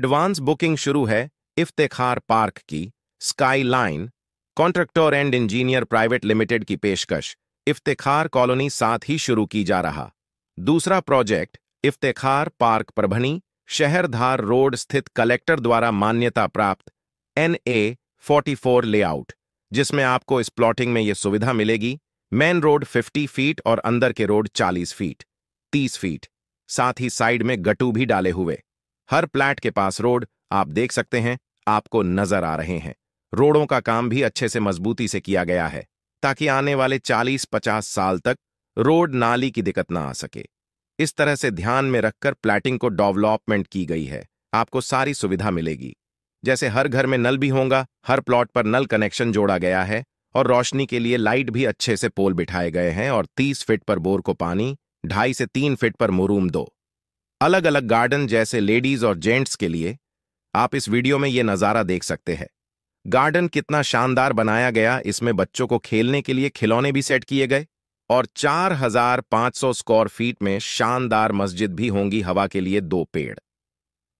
Advance booking शुरू है Iftekhar park की। Sky line contractor and engineer private limited की पेशकश इफ्तेखार कॉलोनी साथ ही शुरू की जा रहा। दूसरा प्रोजेक्ट इफ्तेखार पार्क परभनी शहरधार रोड स्थित कलेक्टर द्वारा मान्यता प्राप्त NA-44 लेआउट, जिसमें आपको इस प्लॉटिंग में यह सुविधा मिलेगी। मेन रोड 50 फीट और अंदर के रोड 40 फीट 30 फीट, साथ ही साइड में गट्टू भी डाले हुए। हर प्लैट के पास रोड आप देख सकते हैं, आपको नजर आ रहे हैं। रोडों का काम भी अच्छे से मजबूती से किया गया है ताकि आने वाले 40-50 साल तक रोड नाली की दिक्कत ना आ सके। इस तरह से ध्यान में रखकर प्लैटिंग को डेवलपमेंट की गई है। आपको सारी सुविधा मिलेगी, जैसे हर घर में नल भी होगा, हर प्लॉट पर नल कनेक्शन जोड़ा गया है और रोशनी के लिए लाइट भी अच्छे से पोल बिठाए गए हैं और 30 फीट पर बोर को पानी, 2.5 से 3 फीट पर मुरूम 2। अलग अलग गार्डन जैसे लेडीज और जेंट्स के लिए आप इस वीडियो में ये नजारा देख सकते हैं। गार्डन कितना शानदार बनाया गया, इसमें बच्चों को खेलने के लिए खिलौने भी सेट किए गए और 4500 स्क्वायर फीट में शानदार मस्जिद भी होंगी। हवा के लिए 2 पेड़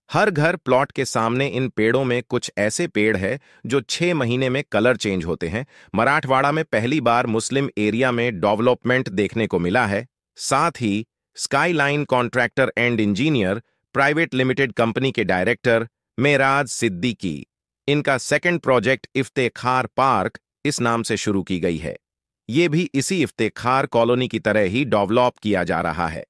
हर घर प्लॉट के सामने। इन पेड़ों में कुछ ऐसे पेड़ हैं जो 6 महीने में कलर चेंज होते हैं। मराठवाड़ा में पहली बार मुस्लिम एरिया में डेवलपमेंट देखने को मिला है। साथ ही sky line contractor and engineer private limited company के डायरेक्टर मेराज सिद्दीकी, इनका सेकंड प्रोजेक्ट इफ्तेखार पार्क इस नाम से शुरू की गई है। ये भी इसी इफ्तेखार कॉलोनी की तरह ही डेवलप किया जा रहा है।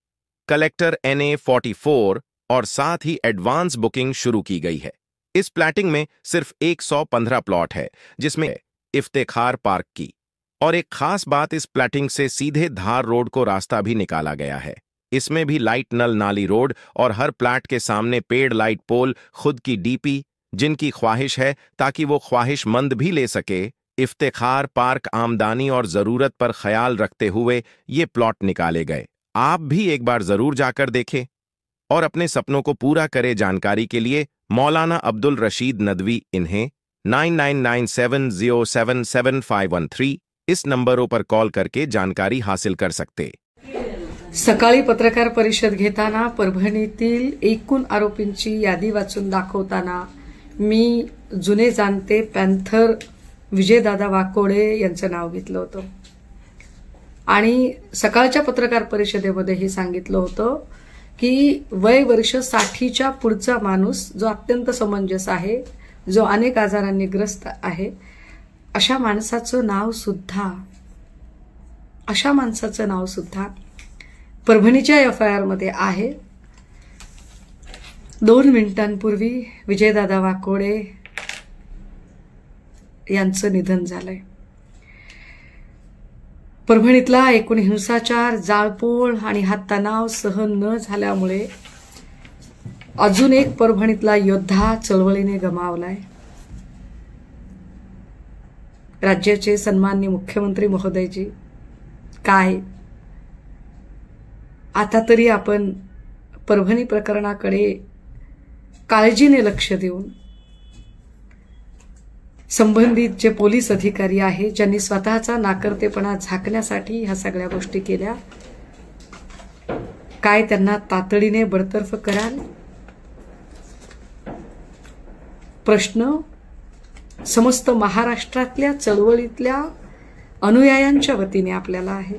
कलेक्टर NA-44 और साथ ही एडवांस बुकिंग शुरू की गई है। इस प्लैटिंग में सिर्फ 115 प्लॉट है, जिसमें इफ्तेखार पार्क की। और एक खास बात, इस प्लैटिंग से सीधे धार रोड को रास्ता भी निकाला गया है। इसमें भी लाइट नल नाली रोड और हर प्लैट के सामने पेड़ लाइट पोल, खुद की DP, जिनकी ख्वाहिश है ताकि वो ख्वाहिशमंद भी ले सके। इफ्तेखार पार्क आमदनी और जरूरत पर ख्याल रखते हुए ये प्लॉट निकाले गए। आप भी एक बार जरूर जाकर देखें और अपने सपनों को पूरा करें। जानकारी के लिए मौलाना अब्दुल रशीद नदवी, इन्हें 9997077513 इस नंबरों पर कॉल करके जानकारी हासिल कर सकते। सकाळी पत्रकार परिषद घेताना परभणीतील एकूण आरोपींची यादी वाचून दाखवताना मी जुने जाणते पॅन्थर विजयदादा वाकोडे यांचं नाव घेतलं होतं आणि सकाळच्या पत्रकार परिषदेमध्ये हे सांगितलं होतं की वय वर्ष 60च्या पुढचा माणूस जो अत्यंत समंजस आहे, जो अनेक आजारांनी ग्रस्त आहे, अशा माणसाचं नाव सुद्धा परभणीच्या FIR मध्ये आहे। 2 मिनिटांपूर्वी विजयदादा वाकोडे यांचं निधन झालंय। परभणीतला एकूण हिंसाचार, जाळपोळ आणि हा तणाव सहन न झाल्यामुळे अजून एक परभणीतला योद्धा चळवळीने गमावलाय। राज्याचे सन्माननीय मुख्यमंत्री महोदयजी, काय आता तरी आपण परभणी प्रकरणाकडे काळजीने लक्ष देऊन संबंधित जे पोलीस अधिकारी आहेत, ज्यांनी स्वतःचा नाकर्तेपणा झाकण्यासाठी ह्या सगळ्या गोष्टी केल्या, काय त्यांना तातडीने बडतर्फ कराल? प्रश्न समस्त महाराष्ट्रातल्या चळवळीतल्या अनुयायांच्या वतीने आपल्याला आहे।